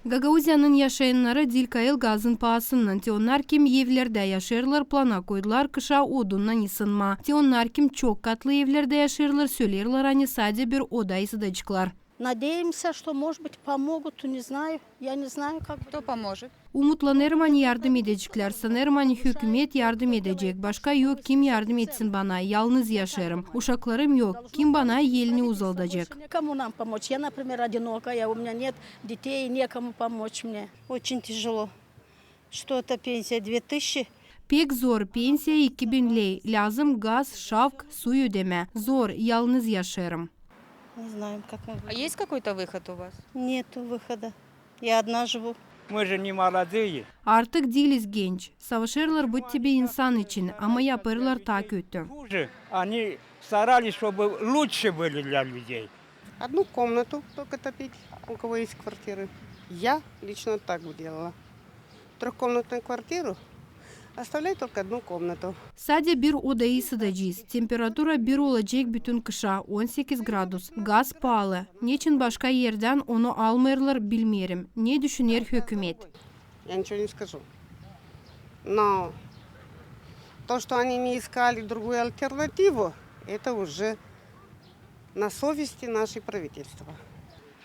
Гагаузиянын yaşayanları Dilkayıl gazın pahasından tionlar kim evlerde yaşarlar plana koydular kışa odundan ısınma. Tionlar kim çok katlı evlerde yaşarlar söylerler hani sadece bir oda ısıtıcıklar. Надеемся, что, может быть, помогут, не знаю. Я не знаю, как. Кто поможет? Umutlanırım hani yardım edecekler. Sanırım hani hükümet yardım edecek. Başka yok kim yardım etsin bana. Yalnız yaşarım. Uşaklarım yok. Kim bana elini uzatacak. Кому нам помочь? Я, например, одинокая, у меня нет детей, некому помочь мне. Очень тяжело. Что-то пенсия 2000. Pek zor. Pensiya 2000 lei. Lazım gaz, şavk, su ödeme. Zor. Yalnız yaşarım. Не знаем, как мы. А есть какой-то выход у вас? Нету выхода. Я одна живу. Мы же не молодые. Artık değiliz genç. Savaşırlar bu tipi insan için ama yaparlar ta kötü. Хуже. Они старались, чтобы лучше были для людей. Одну комнату только топить, у кого есть квартиры. Я лично так бы делала. Трехкомнатную квартиру, оставлять только одну комнату. Sadece bir odayı ısıtacağız. Temperatura 1 olacak bütün kışa 18 gradus. Gaz pahalı. Niçin başka yerden onu almıyorlar bilmiyorum. Ne düşünür hükümet? Я ничего не скажу. Но то, что они не искали другую альтернативу, это уже на совести нашей правительства.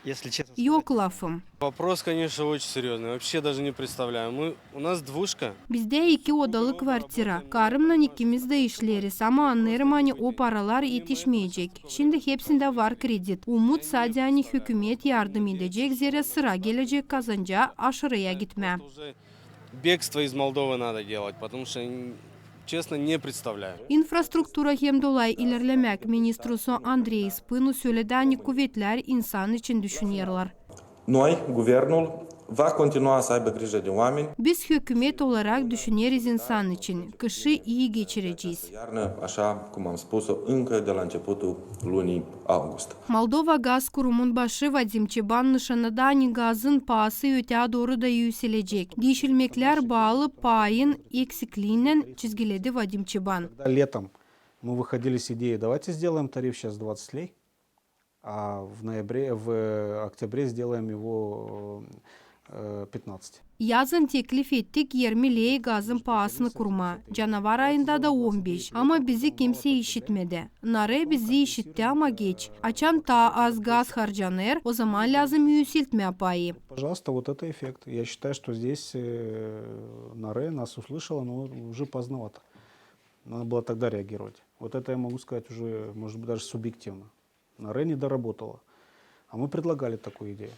Если честно, Yok lafım. вопрос, конечно, очень серьезный. Вообще даже не представляю. У нас двушка. Bizde 2 odalı kvartira. Karımla ikimiz de işleriz ama anlarım hani o paralar yetişmeyecek. Şimdi hepsinde var kredi. Umut sadece hani hükümet yardım edecek. Zira sıra gelecek kazanca aşırıya gitme. Это уже бегство из Молдовы надо делать, потому что, честно, не представляю. İnfrastruktura hem dolay ilerlemek ministrusu Andrei Spânu söyledi hani kuvvetler insan için düşünüyorlar. Noi, guvernul, va continua să aibă grijă de oameni. Biz hükümet olarak düşünüyoruz insan için. Kışı iyi geçireceğiz. Iarnă, așa cum am spus-o, încă de la începutul lunii august. Moldova Gaz Kurumu'nun başı Vadim Çiban nişanıda hani gazın pahası öteye doğru da yükselecek. Değişilmekler bağlı payın eksikliğinden çizgiledi Vadim Çiban. Летом мы выходили с идеей, давайте сделаем тариф сейчас 20 лей, а в октябре сделаем его 15. Yazın teklif ettik 20 lei gazın pahasını kurma. Canavar ayında da 15 ama bizi kimse işitmedi. Nare bizi işitti ama geç. Açan ta az gaz harcanır o zaman lazım yükseltme payı. Пожалуйста, вот это эффект. Я считаю, что здесь НАРЭ нас услышала, но уже поздновато. Надо было тогда реагировать. Вот это я могу сказать уже, может быть, даже субъективно. НАРЭ не доработала. А мы предлагали такую идею.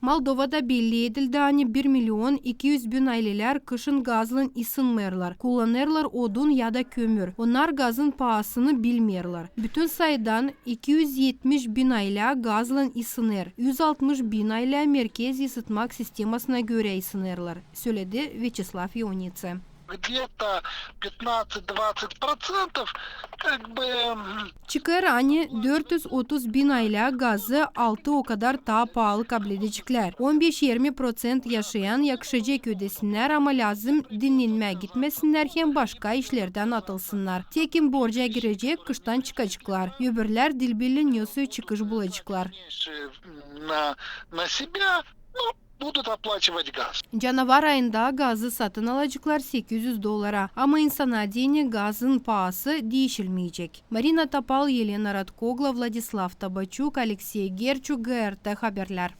Moldova'da belli edildi hani 1 milyon 200 bin aileler kışın gazla ısınmıyorlar. Kullanırlar odun ya da kömür. Onlar gazın pahasını bilmiyorlar. Bütün sayıdan 270 bin aile gazla ısınır. 160 bin aile merkez ısıtmak sistemasına göre ısınırlar, söyledi Vyacheslav Ionitsa. Где-то 15-20% как бы. Çıkar hani 430 bin aile gazı 6 o kadar daha pahalı kabul edecekler. 15-20% yaşayan yakışacak ödesinler ama lazım dinlenmeye gitmesinler hem başka işlerden atılsınlar. Tekin borca girecek kıştan çıkacaklar. Öbürler dilbirli çıkış bulacaklar. На себя, будут оплачивать газ. Canavar ayında gazı satın alacaklar $800 ama insana dini gazın pahası değişilmeyecek. Marina Tapal, Yelena Radkogla, Vladislav Tabachuk, Alexey Gerchuk, GRT Haberler.